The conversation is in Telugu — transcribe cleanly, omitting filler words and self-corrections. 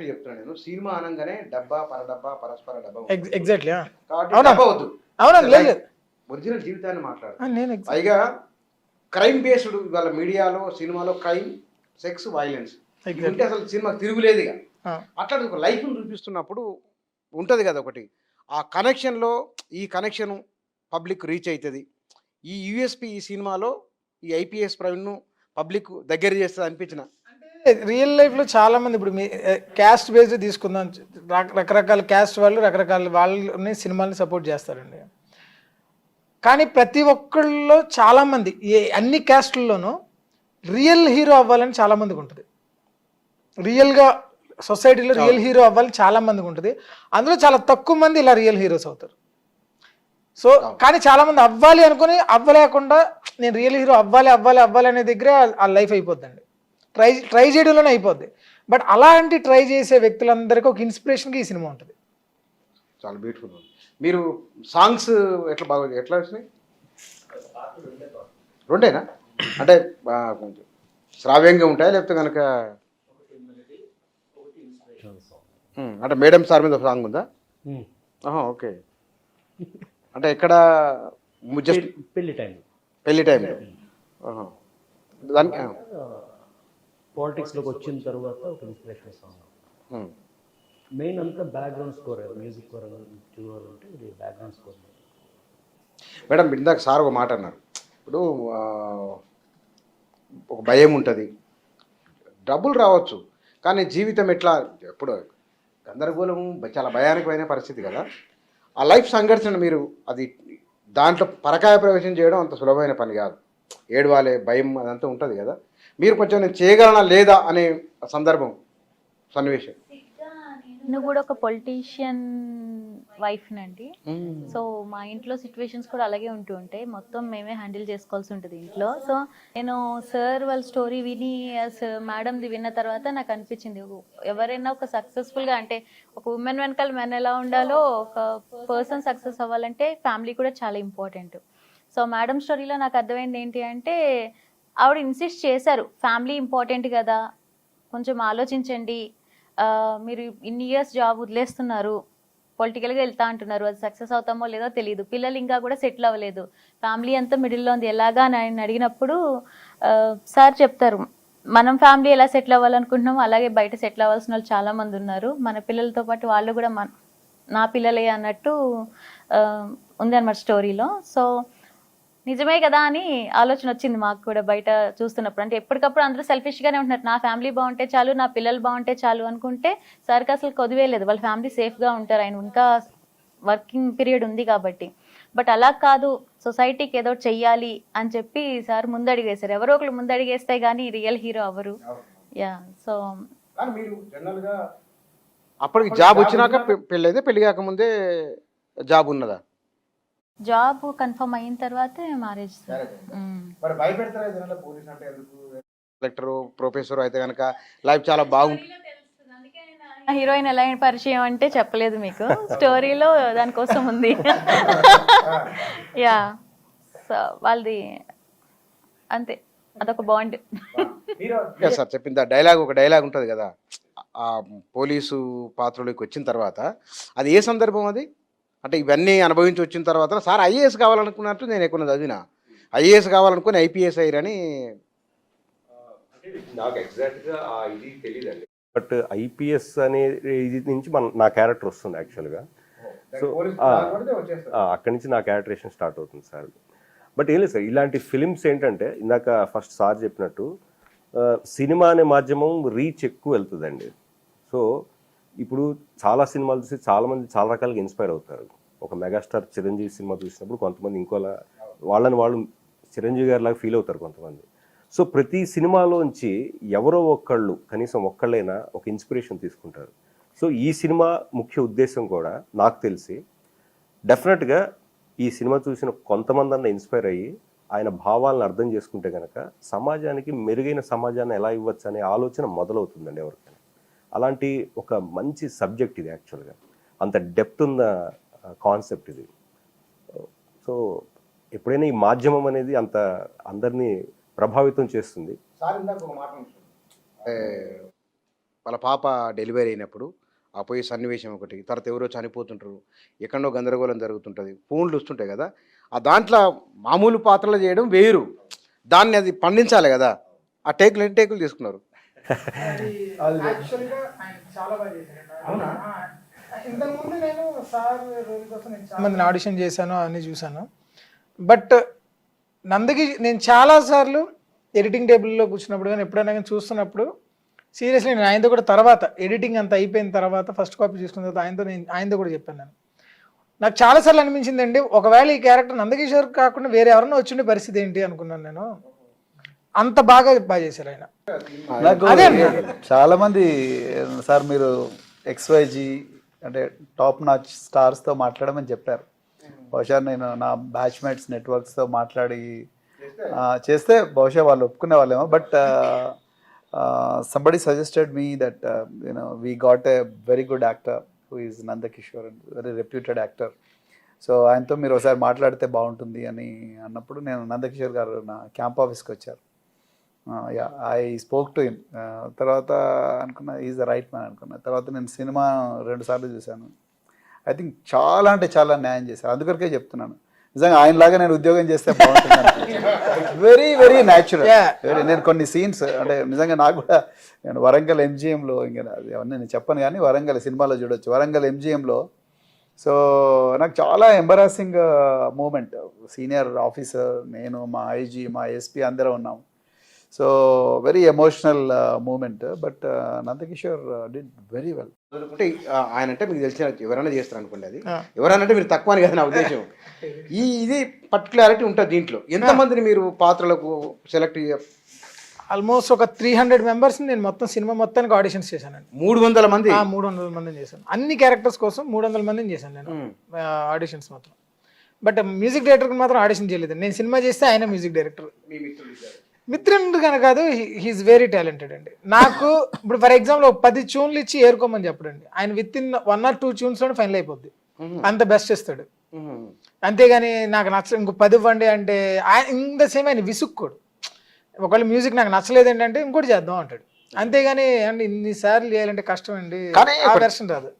కరెక్ట్ చెప్తున్నాను నేను. సినిమా అనగానే డబ్బా పరడబ్బా పరస్పర డబ్బా ఎగ్జాక్ట్లీ కాబట్టి అవునా డబ్బా వద్దు. అవునండి లేదు ఒరిజినల్ జీవితాన్ని మాట్లాడు. నేను పైగా క్రైమ్ బేస్డ్ ఇవాళ మీడియాలో సినిమాలో క్రైమ్ సెక్స్ వైలెన్స్ ఉంటే అసలు సినిమాకి తిరుగులేదు ఇక. అట్లా ఒక లైఫ్ను చూపిస్తున్నప్పుడు ఉంటుంది కదా ఒకటి ఆ కనెక్షన్లో ఈ కనెక్షన్ పబ్లిక్ రీచ్ అవుతుంది. ఈ యూఎస్పి ఈ సినిమాలో ఈ ఐపీఎస్ ప్రవీణ్ను పబ్లిక్ దగ్గర చేస్తుంది అనిపించిన. రియల్ లైఫ్లో చాలా మంది ఇప్పుడు మీ క్యాస్ట్ బేస్డ్ తీసుకుందాం, రకరకాల క్యాస్ట్ వాళ్ళు రకరకాల వాళ్ళని సినిమాల్ని సపోర్ట్ చేస్తారండి. కానీ ప్రతి ఒక్కళ్ళలో చాలామంది అన్ని క్యాస్ట్లలోనూ రియల్ హీరో అవ్వాలని చాలామందికి ఉంటుంది. రియల్గా సొసైటీలో రియల్ హీరో అవ్వాలని చాలామందికి ఉంటుంది. అందులో చాలా తక్కువ మంది ఇలా రియల్ హీరోస్ అవుతారు. సో కానీ చాలామంది అవ్వాలి అనుకుని అవ్వలేకుండా నేను రియల్ హీరో అవ్వాలి అనే దగ్గరే ఆ లైఫ్ అయిపోద్దండి. ట్రై చేయడంలోనే అయిపోద్ది. బట్ అలాంటి ట్రై చేసే వ్యక్తులందరికీ ఒక ఇన్స్పిరేషన్కి ఈ సినిమా ఉంటుంది. చాలా బ్యూటిఫుల్. మీరు సాంగ్స్ ఎట్లా వచ్చినాయి? రెండేనా? అంటే కొంచెం శ్రావ్యంగా ఉంటాయా లేకపోతే కనుక అంటే మేడం సార్ మీద సాంగ్ ఉందా? ఓకే. అంటే ఎక్కడ పెళ్లి టైంలో దానికి పాలిటిక్స్లోకి వచ్చిన తర్వాత ఒక ఇన్స్పిరేషన్ సాంగ్. మెయిన్ అంతా బ్యాక్గ్రౌండ్ స్కోర్, మ్యూజిక్ స్కోర్ చూడాలంటే ఇది బ్యాక్గ్రౌండ్ స్కోర్. మేడం ఇందాక సార్ ఒక మాట అన్నారు. ఇప్పుడు ఒక భయం ఉంటుంది, డబ్బులు రావచ్చు, కానీ జీవితం ఎట్లా ఎప్పుడు గందరగోళం చాలా భయానకమైన పరిస్థితి కదా. ఆ లైఫ్ సంఘర్షణ మీరు అది దాంట్లో పరకాయ ప్రవేశం చేయడం అంత సులభమైన పని కాదు. ఏడవాలే భయం అదంతా ఉంటుంది కదా. మీరు కొంచెం నేను చేయగలనా లేదా అనే సందర్భం సన్నివేశం. నేను కూడా ఒక పొలిటీషియన్ వైఫ్ నండి. సో మా ఇంట్లో సిచ్యువేషన్స్ కూడా అలాగే ఉంటూ ఉంటాయి. మొత్తం మేమే హ్యాండిల్ చేసుకోవాల్సి ఉంటుంది ఇంట్లో. సో నేను సార్ వాళ్ళ స్టోరీ విని మేడంది విన్న తర్వాత నాకు అనిపించింది ఎవరైనా ఒక సక్సెస్ఫుల్గా అంటే ఒక ఉమెన్ వెనకాల మెన్ ఎలా ఉండాలో ఒక పర్సన్ సక్సెస్ అవ్వాలంటే ఫ్యామిలీ కూడా చాలా ఇంపార్టెంట్. సో మేడం స్టోరీలో నాకు అర్థమైంది ఏంటి అంటే ఆవిడ ఇన్సిస్ట్ చేశారు ఫ్యామిలీ ఇంపార్టెంట్ కదా, కొంచెం ఆలోచించండి, మీరు ఇన్ని ఇయర్స్ జాబ్ వదిలేస్తున్నారు, పొలిటికల్గా వెళ్తా అంటున్నారు, అది సక్సెస్ అవుతామో లేదో తెలియదు, పిల్లలు ఇంకా కూడా సెటిల్ అవ్వలేదు, ఫ్యామిలీ అంతా మిడిల్లో ఉంది, ఎలాగా అని ఆయన అడిగినప్పుడు సార్ చెప్తారు మనం ఫ్యామిలీ ఎలా సెటిల్ అవ్వాలనుకుంటున్నామో అలాగే బయట సెటిల్ అవ్వాల్సిన వాళ్ళు చాలామంది ఉన్నారు, మన పిల్లలతో పాటు వాళ్ళు కూడా నా పిల్లలే అన్నట్టు ఉందన్నమాట స్టోరీలో. సో నిజమే కదా అని ఆలోచన వచ్చింది మాకు కూడా బయట చూస్తున్నప్పుడు. అంటే ఎప్పటికప్పుడు అందరూ సెల్ఫిష్గానే ఉంటున్నారు, నా ఫ్యామిలీ బాగుంటే చాలు, నా పిల్లలు బాగుంటే చాలు అనుకుంటే సార్కి అసలు కొదివేయలేదు, వాళ్ళ ఫ్యామిలీ సేఫ్గా ఉంటారు, ఆయన ఇంకా వర్కింగ్ పీరియడ్ ఉంది కాబట్టి. బట్ అలా కాదు, సొసైటీకి ఏదో చెయ్యాలి అని చెప్పి సార్ ముందడిగేశారు. ఎవరో ఒకరు ముందడిగేస్తే కానీ రియల్ హీరో అవ్వరు. యా. సో మీరు జనరల్గా అప్పటికి జాబ్ వచ్చినాక పెళ్ళి అయితే పెళ్లి కాకముందే జాబ్ ఉన్నదా? జాబ్ కన్ఫర్మ్ అయిన తర్వాతే మ్యారేజ్. కలెక్టర్ ప్రొఫెసర్ అయితే కనుక లైఫ్ చాలా బాగుంటుంది. హీరోయిన్ ఎలా పరిచయం అంటే చెప్పలేదు మీకు, స్టోరీలో దానికోసం ఉంది. యా. సో వాళ్ళది అంతే, అదొక బాండ్. సార్ చెప్పింది డైలాగ్, ఒక డైలాగ్ ఉంటుంది కదా, ఆ పోలీసు పాత్రలోకి వచ్చిన తర్వాత అది ఏ సందర్భం అది? అంటే ఇవన్నీ అనుభవించి వచ్చిన తర్వాత సార్ ఐఏఎస్ కావాలనుకున్నట్టు నేను ఎక్కువ చదివిన, ఐఏఎస్ కావాలనుకుని ఐపీఎస్ అయ్యారని నాకు ఎగ్జాక్ట్గా ఇది తెలియదండి. బట్ ఐపీఎస్ అనే ఇది నుంచి నా క్యారెక్టర్ వస్తుంది యాక్చువల్గా. సో అక్కడి నుంచి నా క్యారెక్టరేషన్ స్టార్ట్ అవుతుంది సార్. బట్ ఏం లేదు సార్, ఇలాంటి ఫిలిమ్స్ ఏంటంటే ఇందాక ఫస్ట్ సార్ చెప్పినట్టు సినిమా అనే మాధ్యమం రీచ్ ఎక్కువ వెళ్తుందండి. సో ఇప్పుడు చాలా సినిమాలు చూసి చాలామంది చాలా రకాలుగా ఇన్స్పైర్ అవుతారు. ఒక మెగాస్టార్ చిరంజీవి సినిమా చూసినప్పుడు కొంతమంది ఇంకోలా వాళ్ళు చిరంజీవి గారి లాగా ఫీల్ అవుతారు కొంతమంది. సో ప్రతి సినిమాలోంచి ఎవరో ఒక్కళ్ళు, కనీసం ఒక్కళ్ళైనా ఒక ఇన్స్పిరేషన్ తీసుకుంటారు. సో ఈ సినిమా ముఖ్య ఉద్దేశం కూడా నాకు తెలిసి డెఫినెట్గా ఈ సినిమా చూసిన కొంతమంది అన్న ఇన్స్పైర్ అయ్యి ఆయన భావాలను అర్థం చేసుకుంటే కనుక సమాజానికి మెరుగైన సమాజాన్ని ఎలా ఇవ్వచ్చు అనే ఆలోచన మొదలవుతుందండి ఎవరికైనా. అలాంటి ఒక మంచి సబ్జెక్ట్ ఇది యాక్చువల్గా, అంత డెప్త్ ఉన్న కాన్సెప్ట్ ఇది. సో ఎప్పుడైనా ఈ మాధ్యమం అనేది అంత అందరినీ ప్రభావితం చేస్తుంది. వాళ్ళ పాప డెలివరీ అయినప్పుడు ఆ పోయే సన్నివేశం ఒకటి, తర్వాత ఎవరో చనిపోతుంటారు, ఎక్కడో గందరగోళం జరుగుతుంటుంది, ఫోన్లు వస్తుంటాయి కదా, ఆ దాంట్లో మామూలు పాత్రలు చేయడం వేరు, దాన్ని అది పండించాలి కదా, ఆ టేకులు ఎన్ని టేకులు తీసుకున్నారు? చాలా బాగా చేశారు. ఇంతకుముందు నేను సార్ రోల్ కోసం నేను చాలా మందిని ఆడిషన్ చేశాను, అన్నీ చూశాను. బట్ నందకి నేను చాలాసార్లు ఎడిటింగ్ టేబుల్లో కూర్చున్నప్పుడు కానీ ఎప్పుడైనా కానీ చూస్తున్నప్పుడు సీరియస్లీ నేను ఆయనతో కూడా తర్వాత ఎడిటింగ్ అంతా అయిపోయిన తర్వాత ఫస్ట్ కాపీ చూసుకున్న తర్వాత ఆయనతో కూడా చెప్పాను నేను. నాకు చాలాసార్లు అనిపించిందండి, ఒకవేళ ఈ క్యారెక్టర్ నందకిషోర్ కాకుండా వేరే ఎవరన్నా వచ్చిండే పరిస్థితి ఏంటి అనుకున్నాను నేను. అంత బాగా చేశారు ఆయన. నాకు చాలా మంది సార్ మీరు XYG అంటే టాప్ నాచ్ స్టార్స్తో మాట్లాడమని చెప్పారు. బహుశా నేను నా బ్యాచ్మేట్స్ నెట్వర్క్స్తో మాట్లాడి చేస్తే బహుశా వాళ్ళు ఒప్పుకునే వాళ్ళేమో. But somebody suggested me that we got a very good actor who is Nandakishore, very reputed actor. So ఆయనతో మీరు ఒకసారి మాట్లాడితే బాగుంటుంది అని అన్నప్పుడు నేను నందకిషోర్ గారు నా క్యాంప్ ఆఫీస్కి వచ్చారు. I spoke to him. తర్వాత అనుకున్నా ఈజ్ ద రైట్ మ్యాన్ అనుకున్నా. తర్వాత నేను సినిమా 2 సార్లు చూశాను. ఐ థింక్ చాలా అంటే చాలా న్యాయం చేశారు. అందుకొరకే చెప్తున్నాను, నిజంగా ఆయనలాగా నేను ఉద్యోగం చేస్తే బాగుంటుంది. Very very natural. నేను కొన్ని సీన్స్ అంటే నిజంగా నాకు కూడా, నేను వరంగల్ MGMలో, ఇంకా అవన్నీ నేను చెప్పను కానీ వరంగల్ సినిమాలో చూడొచ్చు, వరంగల్ MGMలో. సో నాకు చాలా ఎంబరాసింగ్ మూమెంట్. సీనియర్ ఆఫీసర్ నేను, మా IG, మా SP అందరం ఉన్నాము. So very emotional moment. But Nandakishore did very well. అంటే ఆయన అంటే మీకు తెలిసిన ఎవరైనా చేస్తారు అనుకోండి, అది ఎవరైనా అంటే మీరు తక్కువ అని కదా నా ఉద్దేశం. ఇది పర్టికులారిటీ ఉంటుంది దీంట్లో. ఎంతమందిని మీరు పాత్రలకు సెలెక్ట్? ఆల్మోస్ట్ ఒక 300 మెంబర్స్ని నేను మొత్తం సినిమా మొత్తానికి ఆడిషన్స్ చేశానండి. 300 మంది? 300 మందిని చేశాను. అన్ని క్యారెక్టర్స్ కోసం 300 మందిని చేశాను నేను ఆడిషన్స్ మాత్రం. బట్ మ్యూజిక్ డైరెక్టర్కి మాత్రం ఆడిషన్ చేయలేదు. నేను సినిమా చేస్తే ఆయన మ్యూజిక్ డైరెక్టర్. మిత్రుడు కనుక కాదు, హీఈస్ వెరీ టాలెంటెడ్ అండి. నాకు ఇప్పుడు ఫర్ ఎగ్జాంపుల్ 10 ట్యూన్లు ఇచ్చి ఏరుకోమని చెప్పడండి, ఆయన విత్ ఇన్ 1 or 2 ట్యూన్స్లోనే ఫైనల్ అయిపోద్ది. అంత బెస్ట్ చేస్తాడు. అంతేగాని నాకు ఇంకో 10 ఇవ్వండి అంటే ఆయన ఇంత సేమ్ ఆయన విసుక్కోడు. ఒకవేళ మ్యూజిక్ నాకు నచ్చలేదు ఏంటంటే ఇంకోటి చేద్దాం అంటాడు. అంతేగాని అండి ఇన్నిసార్లు చేయాలంటే కష్టం అండి, ఆ వెర్షన్ రాదు.